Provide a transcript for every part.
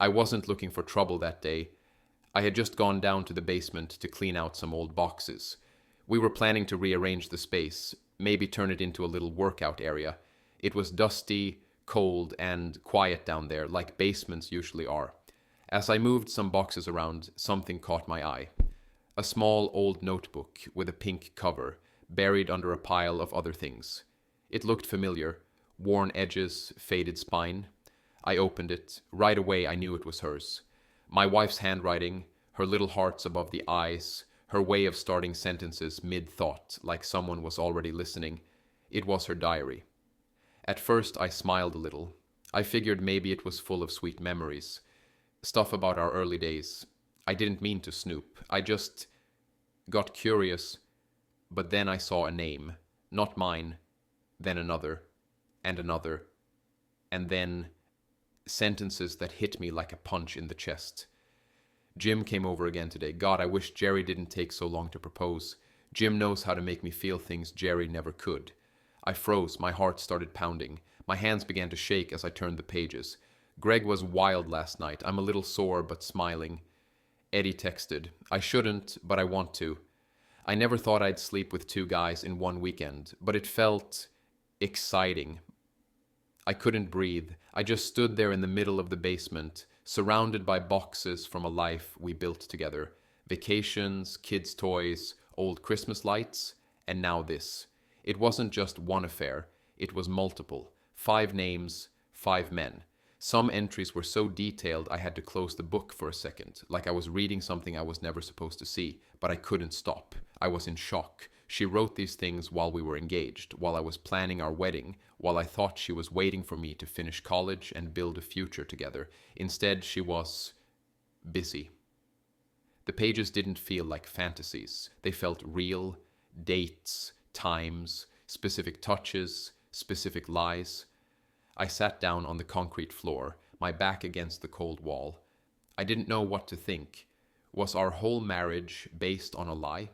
I wasn't looking for trouble that day. I had just gone down to the basement to clean out some old boxes. We were planning to rearrange the space, maybe turn it into a little workout area. It was dusty, cold, and quiet down there, like basements usually are. As I moved some boxes around, something caught my eye. A small old notebook with a pink cover, buried under a pile of other things. It looked familiar, worn edges, faded spine. I opened it. Right away I knew it was hers. My wife's handwriting, her little hearts above the eyes, her way of starting sentences mid-thought, like someone was already listening. It was her diary. At first I smiled a little. I figured maybe it was full of sweet memories. Stuff about our early days. I didn't mean to snoop. I just got curious. But then I saw a name. Not mine. Then another. And another. And then sentences that hit me like a punch in the chest. Jim came over again today. God, I wish Jerry didn't take so long to propose. Jim knows how to make me feel things Jerry never could. I froze. My heart started pounding. My hands began to shake as I turned the pages. Greg was wild last night. I'm a little sore, but smiling. Eddie texted, I shouldn't, but I want to. I never thought I'd sleep with two guys in one weekend, but it felt exciting. I couldn't breathe. I just stood there in the middle of the basement, surrounded by boxes from a life we built together. Vacations, kids' toys, old Christmas lights, and now this. It wasn't just one affair. It was multiple. 5 names, 5 men. Some entries were so detailed I had to close the book for a second, like I was reading something I was never supposed to see, but I couldn't stop. I was in shock. She wrote these things while we were engaged, while I was planning our wedding, while I thought she was waiting for me to finish college and build a future together. Instead, she was busy. The pages didn't feel like fantasies. They felt real, dates, times, specific touches, specific lies. I sat down on the concrete floor, my back against the cold wall. I didn't know what to think. Was our whole marriage based on a lie?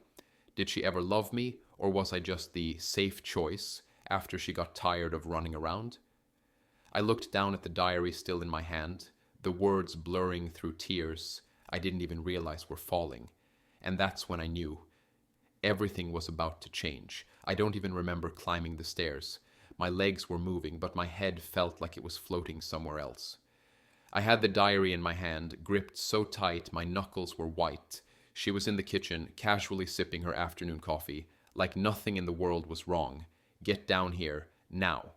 Did she ever love me, or was I just the safe choice after she got tired of running around? I looked down at the diary still in my hand, the words blurring through tears I didn't even realize were falling. And that's when I knew. Everything was about to change. I don't even remember climbing the stairs. My legs were moving, but my head felt like it was floating somewhere else. I had the diary in my hand, gripped so tight my knuckles were white. She was in the kitchen, casually sipping her afternoon coffee, like nothing in the world was wrong. Get down here, now.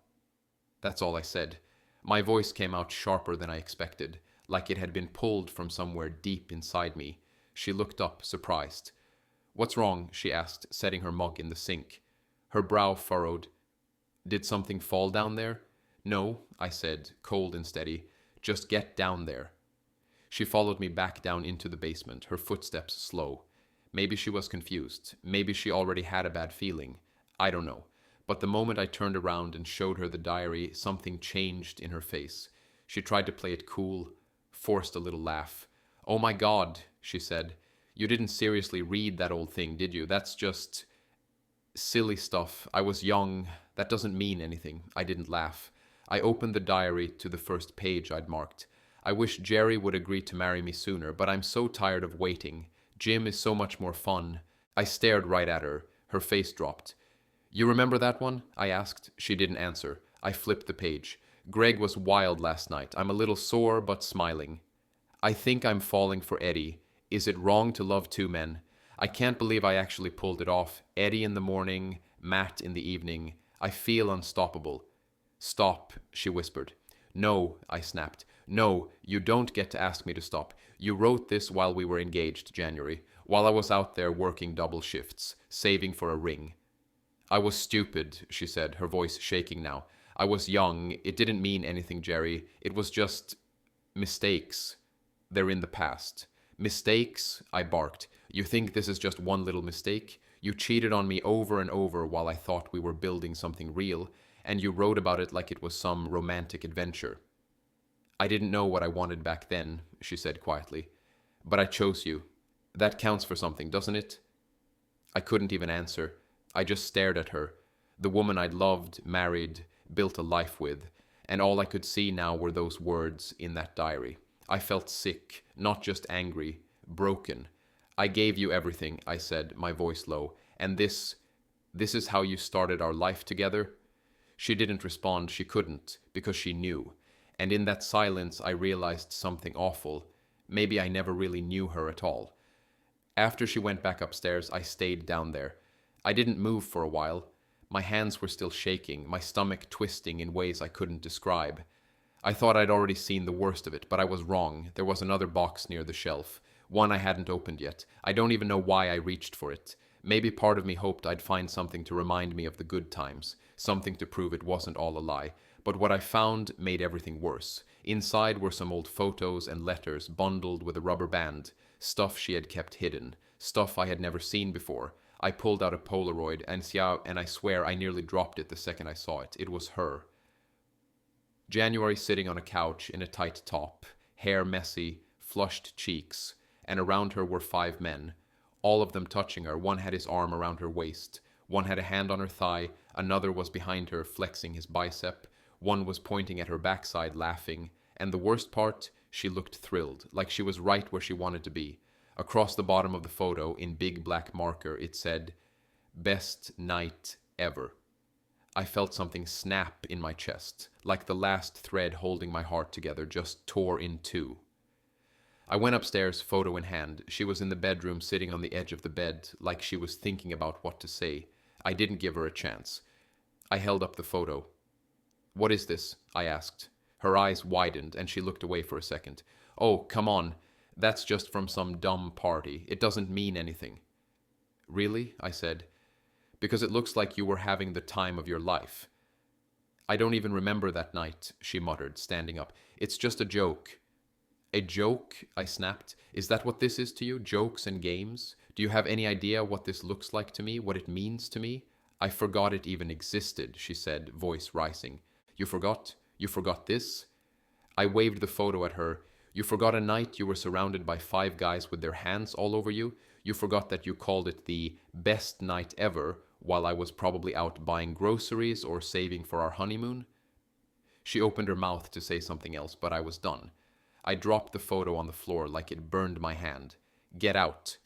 That's all I said. My voice came out sharper than I expected, like it had been pulled from somewhere deep inside me. She looked up, surprised. What's wrong? She asked, setting her mug in the sink. Her brow furrowed. Did something fall down there? No, I said, cold and steady. Just get down there. She followed me back down into the basement, her footsteps slow. Maybe she was confused. Maybe she already had a bad feeling. I don't know. But the moment I turned around and showed her the diary, something changed in her face. She tried to play it cool, forced a little laugh. Oh my God, she said. You didn't seriously read that old thing, did you? That's just silly stuff. I was young. That doesn't mean anything. I didn't laugh. I opened the diary to the first page I'd marked. I wish Jerry would agree to marry me sooner, but I'm so tired of waiting. Jim is so much more fun. I stared right at her. Her face dropped. You remember that one? I asked. She didn't answer. I flipped the page. Greg was wild last night. I'm a little sore, but smiling. I think I'm falling for Eddie. Is it wrong to love 2 men? I can't believe I actually pulled it off. Eddie in the morning, Matt in the evening. I feel unstoppable. Stop, she whispered. No, I snapped. No, you don't get to ask me to stop. You wrote this while we were engaged, January, while I was out there working double shifts, saving for a ring. I was stupid, she said, her voice shaking now. I was young. It didn't mean anything, Jerry. It was just mistakes. They're in the past. Mistakes? I barked. You think this is just one little mistake? You cheated on me over and over while I thought we were building something real, and you wrote about it like it was some romantic adventure. I didn't know what I wanted back then, she said quietly. But I chose you. That counts for something, doesn't it? I couldn't even answer. I just stared at her, the woman I'd loved, married, built a life with, and all I could see now were those words in that diary. I felt sick, not just angry, broken. I gave you everything, I said, my voice low, and this is how you started our life together? She didn't respond, she couldn't, because she knew. And in that silence, I realized something awful. Maybe I never really knew her at all. After she went back upstairs, I stayed down there. I didn't move for a while. My hands were still shaking, my stomach twisting in ways I couldn't describe. I thought I'd already seen the worst of it, but I was wrong. There was another box near the shelf, one I hadn't opened yet. I don't even know why I reached for it. Maybe part of me hoped I'd find something to remind me of the good times, something to prove it wasn't all a lie. But what I found made everything worse. Inside were some old photos and letters bundled with a rubber band, stuff she had kept hidden, stuff I had never seen before. I pulled out a Polaroid, and I swear I nearly dropped it the second I saw it. It was her. January sitting on a couch in a tight top, hair messy, flushed cheeks, and around her were 5 men, all of them touching her. One had his arm around her waist, one had a hand on her thigh, another was behind her flexing his bicep, one was pointing at her backside laughing, and the worst part, she looked thrilled, like she was right where she wanted to be. Across the bottom of the photo, in big black marker, it said, "Best night ever." I felt something snap in my chest, like the last thread holding my heart together just tore in two. I went upstairs, photo in hand. She was in the bedroom, sitting on the edge of the bed, like she was thinking about what to say. I didn't give her a chance. I held up the photo. "What is this?" I asked. Her eyes widened, and she looked away for a second. "Oh, come on. That's just from some dumb party. It doesn't mean anything." "Really?" I said. "Because it looks like you were having the time of your life." "I don't even remember that night," she muttered, standing up. "It's just a joke." "A joke?" I snapped. "Is that what this is to you? Jokes and games? Do you have any idea what this looks like to me, what it means to me?" "I forgot it even existed," she said, voice rising. "You forgot? You forgot this?" I waved the photo at her. "You forgot a night you were surrounded by 5 guys with their hands all over you? You forgot that you called it the best night ever while I was probably out buying groceries or saving for our honeymoon?" She opened her mouth to say something else, but I was done. I dropped the photo on the floor like it burned my hand. "Get out."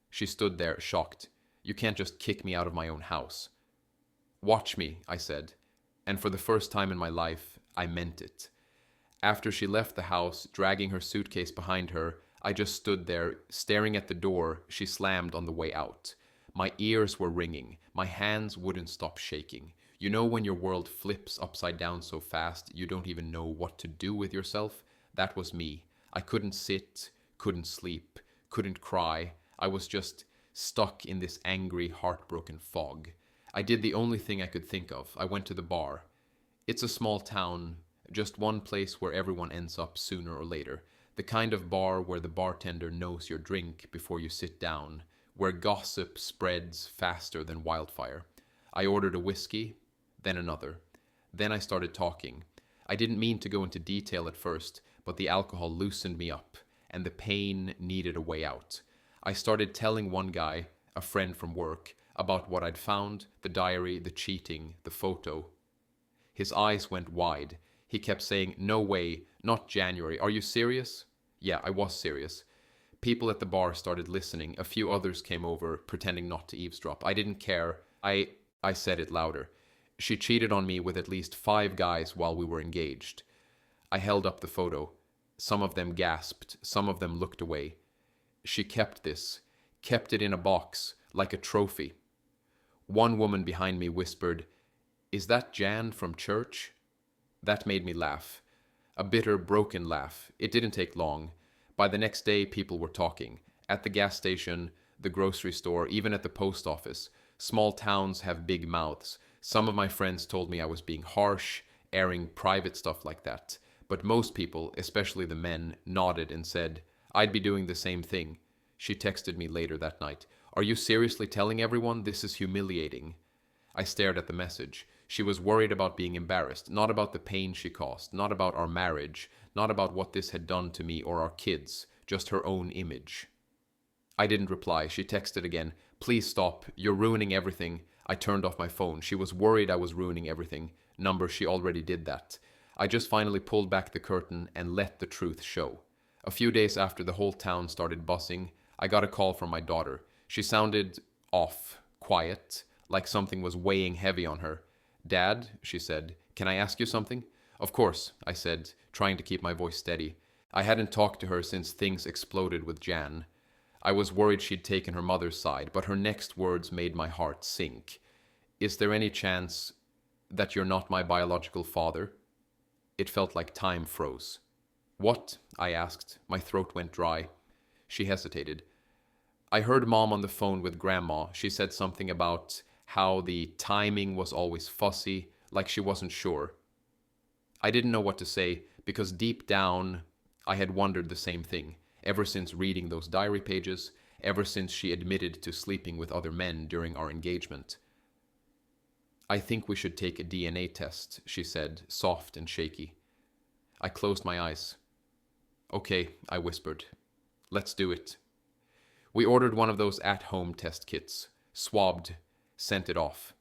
She stood there, shocked. "You can't just kick me out of my own house." "Watch me," I said. And for the first time in my life, I meant it. After she left the house, dragging her suitcase behind her, I just stood there, staring at the door she slammed on the way out. My ears were ringing. My hands wouldn't stop shaking. You know when your world flips upside down so fast you don't even know what to do with yourself? That was me. I couldn't sit, couldn't sleep, couldn't cry. I was just stuck in this angry, heartbroken fog. I did the only thing I could think of. I went to the bar. It's a small town, just one place where everyone ends up sooner or later. The kind of bar where the bartender knows your drink before you sit down, where gossip spreads faster than wildfire. I ordered a whiskey, then another. Then I started talking. I didn't mean to go into detail at first, but the alcohol loosened me up, and the pain needed a way out. I started telling one guy, a friend from work, about what I'd found, the diary, the cheating, the photo. His eyes went wide. He kept saying, "No way, not January. Are you serious?" Yeah, I was serious. People at the bar started listening. A few others came over, pretending not to eavesdrop. I didn't care. I said it louder. "She cheated on me with at least 5 guys while we were engaged." I held up the photo. Some of them gasped. Some of them looked away. "She kept it in a box, like a trophy." One woman behind me whispered, "Is that Jan from church?" That made me laugh. A bitter, broken laugh. It didn't take long. By the next day, people were talking. At the gas station, the grocery store, even at the post office. Small towns have big mouths. Some of my friends told me I was being harsh, airing private stuff like that. But most people, especially the men, nodded and said, "I'd be doing the same thing." She texted me later that night. "Are you seriously telling everyone? This is humiliating." I stared at the message. She was worried about being embarrassed, not about the pain she caused, not about our marriage, not about what this had done to me or our kids, just her own image. I didn't reply. She texted again, "Please stop. You're ruining everything." I turned off my phone. She was worried I was ruining everything. Number, she already did that. I just finally pulled back the curtain and let the truth show. A few days after the whole town started buzzing, I got a call from my daughter. She sounded off, quiet, like something was weighing heavy on her. "Dad," she said, "can I ask you something?" "Of course," I said, trying to keep my voice steady. I hadn't talked to her since things exploded with Jan. I was worried she'd taken her mother's side, but her next words made my heart sink. "Is there any chance that you're not my biological father?" It felt like time froze. "What?" I asked. My throat went dry. She hesitated. "I heard Mom on the phone with Grandma. She said something about how the timing was always fussy, like she wasn't sure." I didn't know what to say, because deep down I had wondered the same thing, ever since reading those diary pages, ever since she admitted to sleeping with other men during our engagement. "I think we should take a DNA test," she said, soft and shaky. I closed my eyes. "Okay," I whispered. "Let's do it." We ordered one of those at-home test kits, swabbed, sent it off.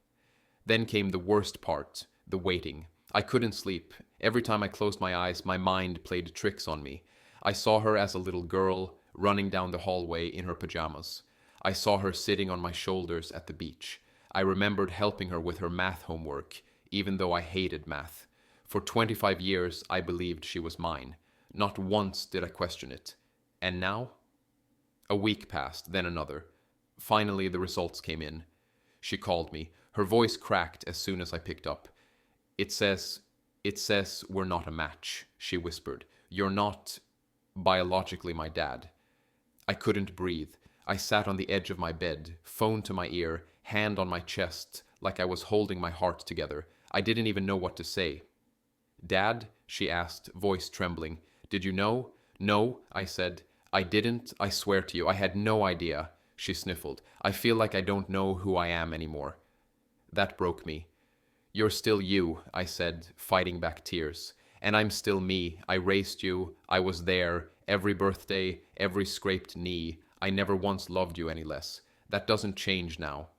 Then came the worst part, the waiting. I couldn't sleep. Every time I closed my eyes, my mind played tricks on me. I saw her as a little girl, running down the hallway in her pajamas. I saw her sitting on my shoulders at the beach. I remembered helping her with her math homework, even though I hated math. For 25 years, I believed she was mine. Not once did I question it. And now? A week passed, then another. Finally, the results came in. She called me. Her voice cracked as soon as I picked up. It says we're not a match," she whispered. "You're not biologically my dad." I couldn't breathe. I sat on the edge of my bed, phone to my ear, hand on my chest, like I was holding my heart together. I didn't even know what to say. "Dad?" she asked, voice trembling. "Did you know?" "No," I said. "I didn't. I swear to you. I had no idea." She sniffled. "I feel like I don't know who I am anymore." That broke me. "You're still you," I said, fighting back tears. "And I'm still me. I raised you. I was there. Every birthday, every scraped knee. I never once loved you any less. That doesn't change now."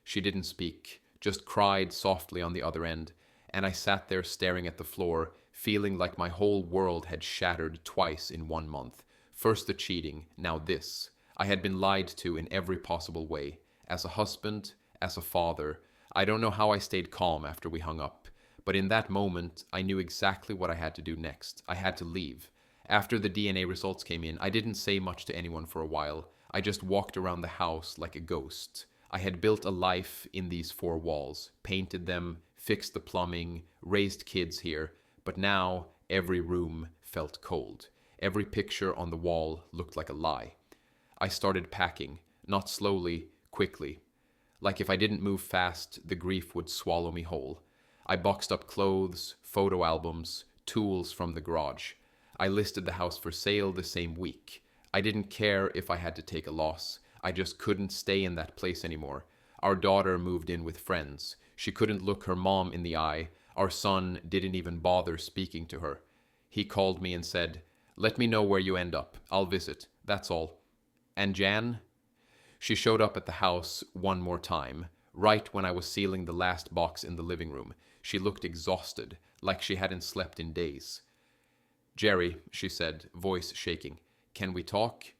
She didn't speak, just cried softly on the other end, and I sat there staring at the floor, feeling like my whole world had shattered twice in 1 month. First the cheating, now this. I had been lied to in every possible way. As a husband, as a father. I don't know how I stayed calm after we hung up, but in that moment, I knew exactly what I had to do next. I had to leave. After the DNA results came in, I didn't say much to anyone for a while. I just walked around the house like a ghost. I had built a life in these 4 walls, painted them, fixed the plumbing, raised kids here, but now every room felt cold. Every picture on the wall looked like a lie. I started packing, not slowly, quickly. Like if I didn't move fast, the grief would swallow me whole. I boxed up clothes, photo albums, tools from the garage. I listed the house for sale the same week. I didn't care if I had to take a loss. I just couldn't stay in that place anymore. Our daughter moved in with friends. She couldn't look her mom in the eye. Our son didn't even bother speaking to her. He called me and said, "Let me know where you end up. I'll visit. That's all." And Jan? She showed up at the house one more time, right when I was sealing the last box in the living room. She looked exhausted, like she hadn't slept in days. "Jerry," she said, voice shaking, "can we talk?"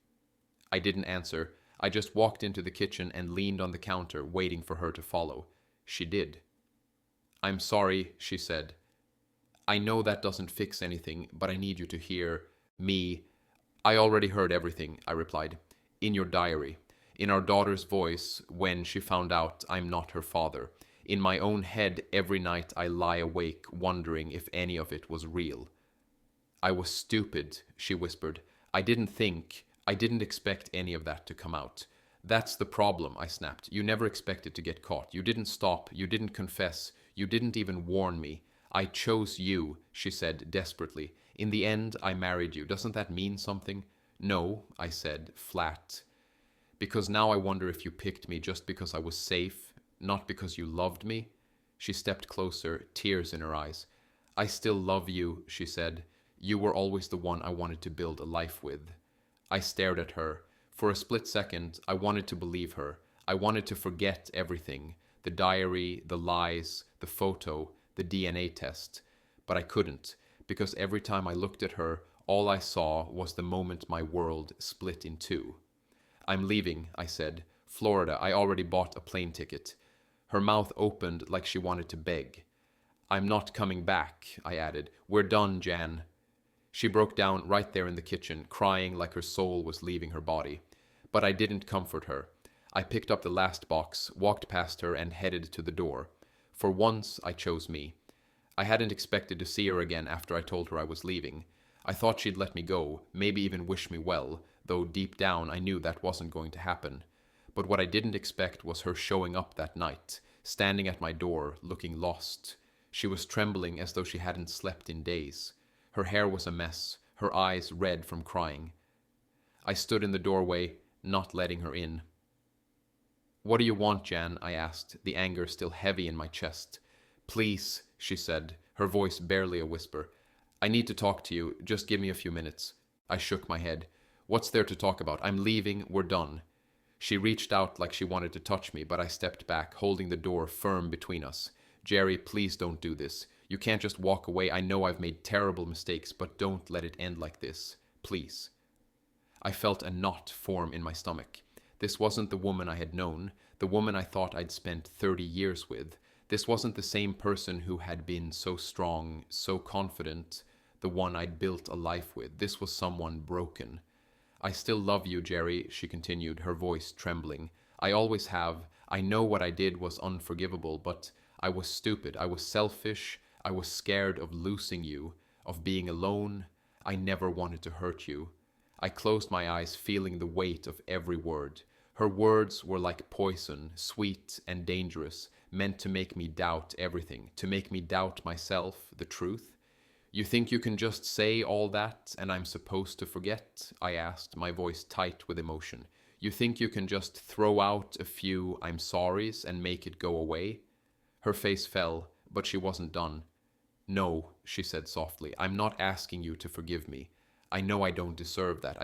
I didn't answer. I just walked into the kitchen and leaned on the counter, waiting for her to follow. She did. "I'm sorry," she said. "I know that doesn't fix anything, but I need you to hear me." "I already heard everything," I replied. "In your diary. In our daughter's voice when she found out I'm not her father. In my own head every night I lie awake wondering if any of it was real." "I was stupid," she whispered. I didn't expect any of that to come out." "That's the problem," I snapped. "You never expected to get caught. You didn't stop. You didn't confess. You didn't even warn me." "I chose you," she said desperately. "In the end, I married you. Doesn't that mean something?" "No," I said, flat. "Because now I wonder if you picked me just because I was safe, not because you loved me." She stepped closer, tears in her eyes. "I still love you," she said. "You were always the one I wanted to build a life with." I stared at her. For a split second, I wanted to believe her. I wanted to forget everything. The diary, the lies, the photo, the DNA test. but I couldn't, because every time I looked at her, all I saw was the moment my world split in two. I'm leaving, I said. Florida, I already bought a plane ticket. Her mouth opened like she wanted to beg. I'm not coming back, I added. We're done, Jan. She broke down right there in the kitchen, crying like her soul was leaving her body. But I didn't comfort her. I picked up the last box, walked past her, and headed to the door. For once, I chose me. I hadn't expected to see her again after I told her I was leaving. I thought she'd let me go, maybe even wish me well, though deep down I knew that wasn't going to happen. But what I didn't expect was her showing up that night, standing at my door, looking lost. She was trembling as though she hadn't slept in days. Her hair was a mess, her eyes red from crying. I stood in the doorway, not letting her in. What do you want, Jan? I asked, the anger still heavy in my chest. Please, she said, her voice barely a whisper. I need to talk to you. Just give me a few minutes. I shook my head. What's there to talk about? I'm leaving. We're done. She reached out like she wanted to touch me, but I stepped back, holding the door firm between us. Jerry, please don't do this. You can't just walk away. I know I've made terrible mistakes, but don't let it end like this. Please. I felt a knot form in my stomach. This wasn't the woman I had known, the woman I thought I'd spent 30 years with. This wasn't the same person who had been so strong, so confident, the one I'd built a life with. This was someone broken. I still love you, Jerry, she continued, her voice trembling. I always have. I know what I did was unforgivable, but I was stupid. I was selfish. I was scared of losing you, of being alone. I never wanted to hurt you. I closed my eyes, feeling the weight of every word. Her words were like poison, sweet and dangerous, meant to make me doubt everything, to make me doubt myself, the truth. You think you can just say all that and I'm supposed to forget? I asked, my voice tight with emotion. You think you can just throw out a few I'm sorries and make it go away? Her face fell, but she wasn't done. No, she said softly, I'm not asking you to forgive me. I know I don't deserve that.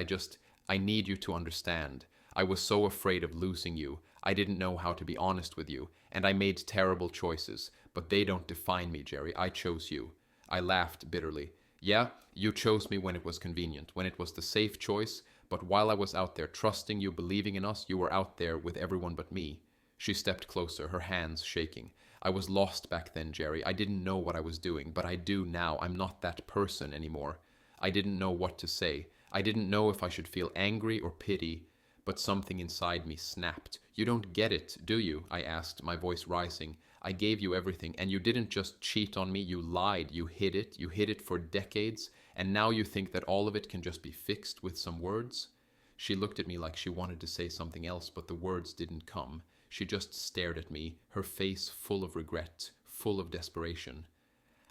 I need you to understand. I was so afraid of losing you. I didn't know how to be honest with you, and I made terrible choices, but they don't define me, Jerry. I chose you. I laughed bitterly. Yeah, you chose me when it was convenient, when it was the safe choice, but while I was out there trusting you, believing in us, you were out there with everyone but me. She stepped closer, her hands shaking. I was lost back then, Jerry. I didn't know what I was doing, but I do now. I'm not that person anymore. I didn't know what to say. I didn't know if I should feel angry or pity, but something inside me snapped. You don't get it, do you? I asked, my voice rising. I gave you everything, and you didn't just cheat on me. You lied. You hid it. You hid it for decades, and now you think that all of it can just be fixed with some words? She looked at me like she wanted to say something else, but the words didn't come. She just stared at me, her face full of regret, full of desperation.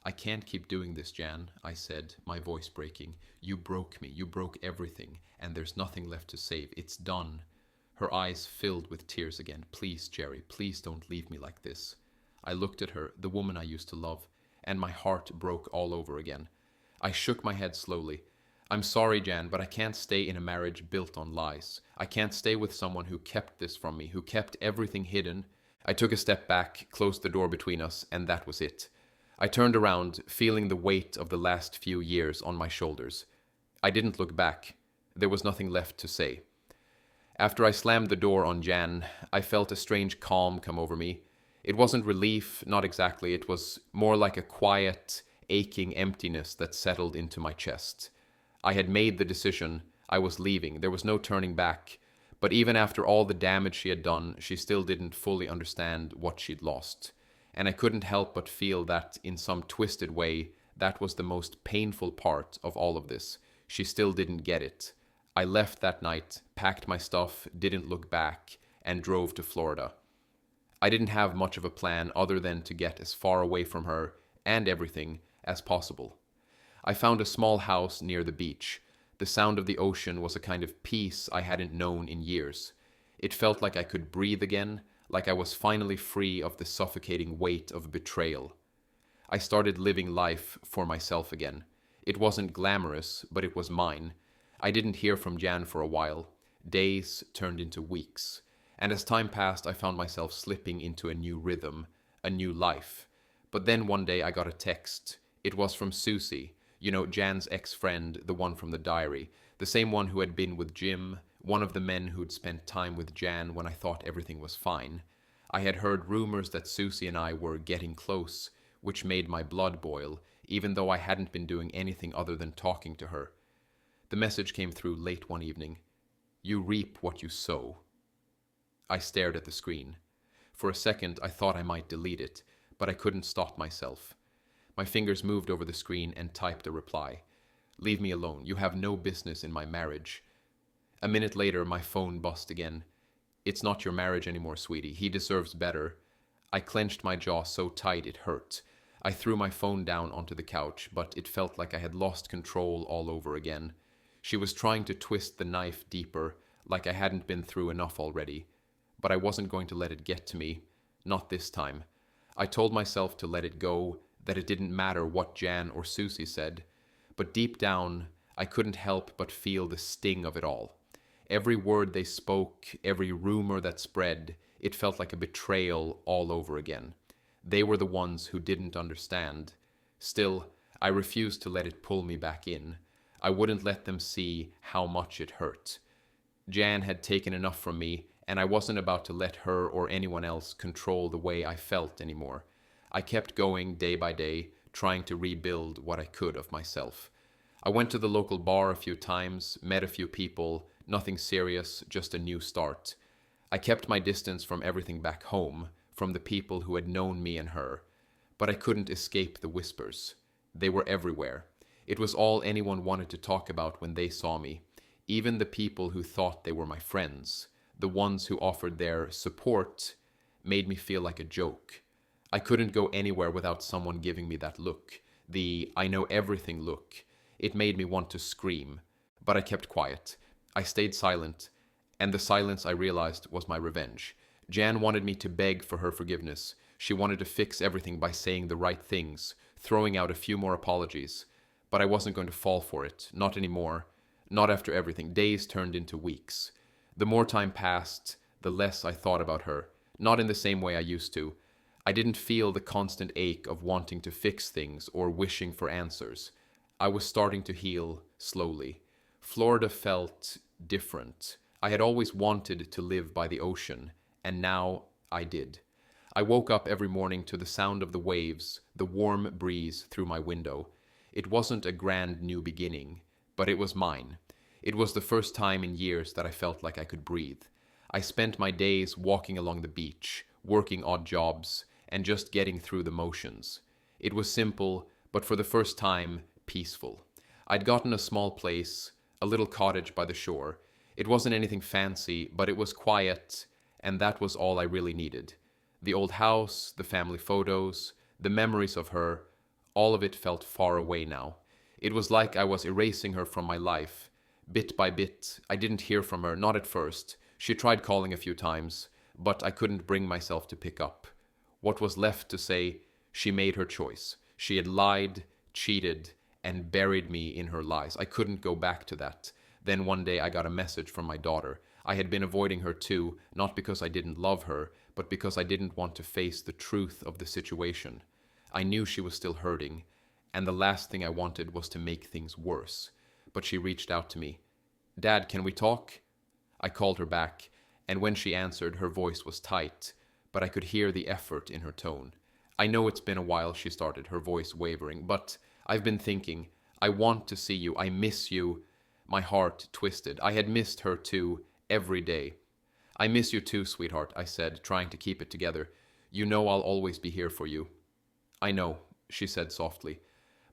I can't keep doing this, Jan, I said, my voice breaking. You broke me. You broke everything, and there's nothing left to save. It's done. Her eyes filled with tears again. Please, Jerry, please don't leave me like this. I looked at her, the woman I used to love, and my heart broke all over again. I shook my head slowly. I'm sorry, Jan, but I can't stay in a marriage built on lies. I can't stay with someone who kept this from me, who kept everything hidden. I took a step back, closed the door between us, and that was it. I turned around, feeling the weight of the last few years on my shoulders. I didn't look back. There was nothing left to say. After I slammed the door on Jan, I felt a strange calm come over me. It wasn't relief, not exactly. It was more like a quiet, aching emptiness that settled into my chest. I had made the decision. I was leaving. There was no turning back. But even after all the damage she had done, she still didn't fully understand what she'd lost. And I couldn't help but feel that, in some twisted way, that was the most painful part of all of this. She still didn't get it. I left that night, packed my stuff, didn't look back, and drove to Florida. I didn't have much of a plan other than to get as far away from her and everything as possible. I found a small house near the beach. The sound of the ocean was a kind of peace I hadn't known in years. It felt like I could breathe again, like I was finally free of the suffocating weight of betrayal. I started living life for myself again. It wasn't glamorous, but it was mine. I didn't hear from Jan for a while. Days turned into weeks. And as time passed, I found myself slipping into a new rhythm, a new life. But then one day I got a text. It was from Susie, Jan's ex-friend, the one from the diary, the same one who had been with Jim, one of the men who'd spent time with Jan when I thought everything was fine. I had heard rumors that Susie and I were getting close, which made my blood boil, even though I hadn't been doing anything other than talking to her. The message came through late one evening. You reap what you sow. I stared at the screen. For a second, I thought I might delete it, but I couldn't stop myself. My fingers moved over the screen and typed a reply. Leave me alone. You have no business in my marriage. A minute later, my phone buzzed again. It's not your marriage anymore, sweetie. He deserves better. I clenched my jaw so tight it hurt. I threw my phone down onto the couch, but it felt like I had lost control all over again. She was trying to twist the knife deeper, like I hadn't been through enough already. But I wasn't going to let it get to me. Not this time. I told myself to let it go, that it didn't matter what Jan or Susie said. But deep down, I couldn't help but feel the sting of it all. Every word they spoke, every rumor that spread, it felt like a betrayal all over again. They were the ones who didn't understand. Still, I refused to let it pull me back in. I wouldn't let them see how much it hurt. Jan had taken enough from me, and I wasn't about to let her or anyone else control the way I felt anymore. I kept going day by day, trying to rebuild what I could of myself. I went to the local bar a few times, met a few people, nothing serious, just a new start. I kept my distance from everything back home, from the people who had known me and her. But I couldn't escape the whispers. They were everywhere. It was all anyone wanted to talk about when they saw me. Even the people who thought they were my friends, the ones who offered their support, made me feel like a joke. I couldn't go anywhere without someone giving me that look, the I know everything look. It made me want to scream, but I kept quiet. I stayed silent, and the silence I realized was my revenge. Jan wanted me to beg for her forgiveness. She wanted to fix everything by saying the right things, throwing out a few more apologies. But I wasn't going to fall for it, not anymore. Not after everything. Days turned into weeks. The more time passed, the less I thought about her. Not in the same way I used to. I didn't feel the constant ache of wanting to fix things or wishing for answers. I was starting to heal slowly. Florida felt different. I had always wanted to live by the ocean, and now I did. I woke up every morning to the sound of the waves, the warm breeze through my window. It wasn't a grand new beginning, but it was mine. It was the first time in years that I felt like I could breathe. I spent my days walking along the beach, working odd jobs, and just getting through the motions. It was simple, but for the first time, peaceful. I'd gotten a small place, a little cottage by the shore. It wasn't anything fancy, but it was quiet, and that was all I really needed. The old house, the family photos, the memories of her, all of it felt far away now. It was like I was erasing her from my life. Bit by bit, I didn't hear from her, not at first. She tried calling a few times, but I couldn't bring myself to pick up. What was left to say, she made her choice. She had lied, cheated, and buried me in her lies. I couldn't go back to that. Then one day I got a message from my daughter. I had been avoiding her too, not because I didn't love her, but because I didn't want to face the truth of the situation. I knew she was still hurting, and the last thing I wanted was to make things worse. But she reached out to me. "Dad, can we talk?" I called her back, and when she answered, her voice was tight, but I could hear the effort in her tone. "I know it's been a while," she started, her voice wavering, "but I've been thinking. I want to see you. I miss you." My heart twisted. I had missed her too, every day. "I miss you too, sweetheart," I said, trying to keep it together. "You know I'll always be here for you." "I know," she said softly.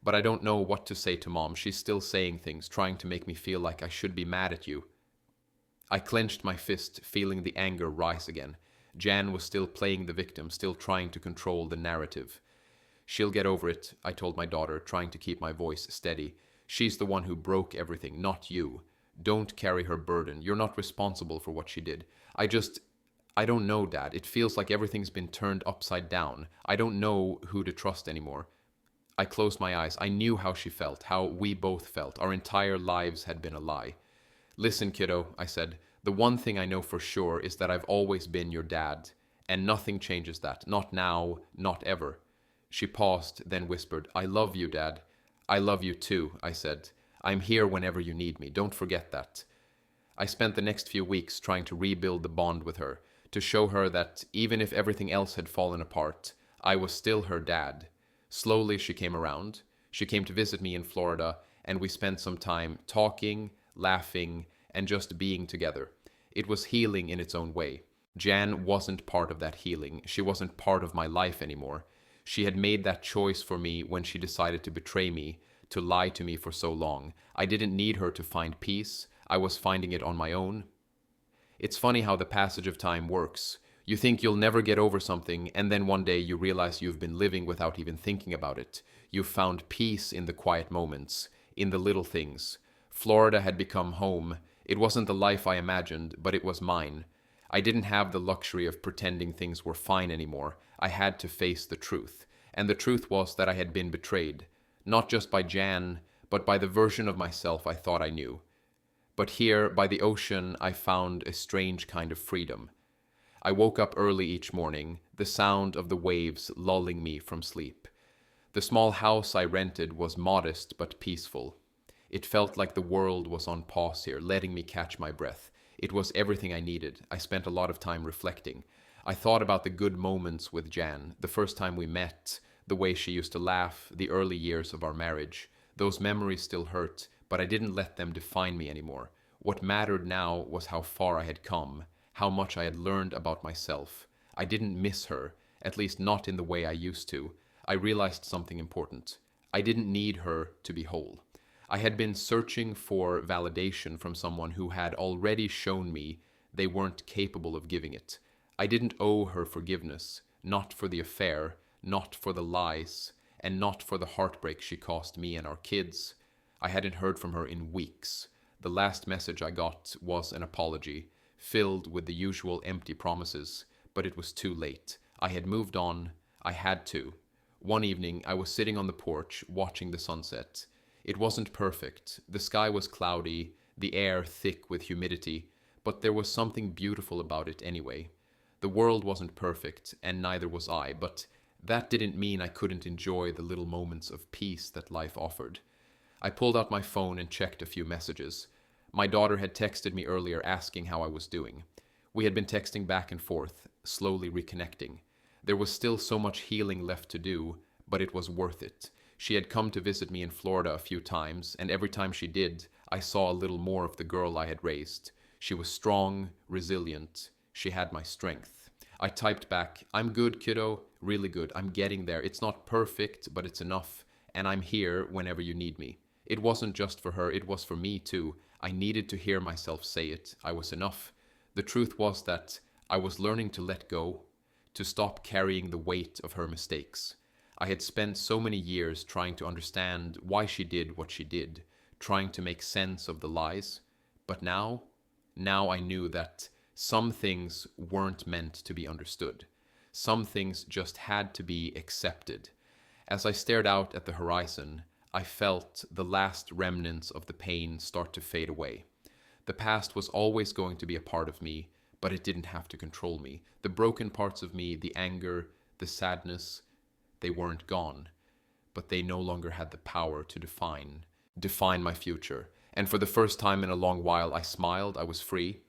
"But I don't know what to say to Mom. She's still saying things, trying to make me feel like I should be mad at you." I clenched my fist, feeling the anger rise again. Jan was still playing the victim, still trying to control the narrative. "She'll get over it," I told my daughter, trying to keep my voice steady. "She's the one who broke everything, not you. Don't carry her burden. You're not responsible for what she did. I don't know, Dad. It feels like everything's been turned upside down. I don't know who to trust anymore." I closed my eyes. I knew how she felt, how we both felt. Our entire lives had been a lie. "Listen, kiddo," I said, "the one thing I know for sure is that I've always been your dad, and nothing changes that. Not now, not ever. She paused, then whispered, "I love you, Dad." "I love you too," I said. "I'm here whenever you need me. Don't forget that." I spent the next few weeks trying to rebuild the bond with her, to show her that even if everything else had fallen apart, I was still her dad. Slowly she came around. She came to visit me in Florida, and we spent some time talking, laughing, and just being together. It was healing in its own way. Jan wasn't part of that healing. She wasn't part of my life anymore. She had made that choice for me when she decided to betray me, to lie to me for so long. I didn't need her to find peace. I was finding it on my own. It's funny how the passage of time works. You think you'll never get over something, and then one day you realize you've been living without even thinking about it. You've found peace in the quiet moments, in the little things. Florida had become home. It wasn't the life I imagined, but it was mine. I didn't have the luxury of pretending things were fine anymore. I had to face the truth. And the truth was that I had been betrayed. Not just by Jan, but by the version of myself I thought I knew. But here, by the ocean, I found a strange kind of freedom. I woke up early each morning, the sound of the waves lulling me from sleep. The small house I rented was modest but peaceful. It felt like the world was on pause here, letting me catch my breath. It was everything I needed. I spent a lot of time reflecting. I thought about the good moments with Jan, the first time we met, the way she used to laugh, the early years of our marriage. Those memories still hurt, but I didn't let them define me anymore. What mattered now was how far I had come, how much I had learned about myself. I didn't miss her, at least not in the way I used to. I realized something important. I didn't need her to be whole. I had been searching for validation from someone who had already shown me they weren't capable of giving it. I didn't owe her forgiveness, not for the affair, not for the lies, and not for the heartbreak she caused me and our kids. I hadn't heard from her in weeks. The last message I got was an apology, filled with the usual empty promises, but it was too late. I had moved on. I had to. One evening, I was sitting on the porch, watching the sunset. It wasn't perfect. The sky was cloudy, the air thick with humidity, but there was something beautiful about it anyway. The world wasn't perfect, and neither was I, but that didn't mean I couldn't enjoy the little moments of peace that life offered. I pulled out my phone and checked a few messages. My daughter had texted me earlier asking how I was doing. We had been texting back and forth, slowly reconnecting. There was still so much healing left to do, but it was worth it. She had come to visit me in Florida a few times, and every time she did, I saw a little more of the girl I had raised. She was strong, resilient. She had my strength. I typed back, "I'm good, kiddo. Really good. I'm getting there. It's not perfect, but it's enough. And I'm here whenever you need me." It wasn't just for her, it was for me too. I needed to hear myself say it. I was enough. The truth was that I was learning to let go, to stop carrying the weight of her mistakes. I had spent so many years trying to understand why she did what she did, trying to make sense of the lies. But now I knew that some things weren't meant to be understood. Some things just had to be accepted. As I stared out at the horizon, I felt the last remnants of the pain start to fade away. The past was always going to be a part of me, but it didn't have to control me. The broken parts of me, the anger, the sadness, they weren't gone, but they no longer had the power to define my future. And for the first time in a long while, I smiled. I was free.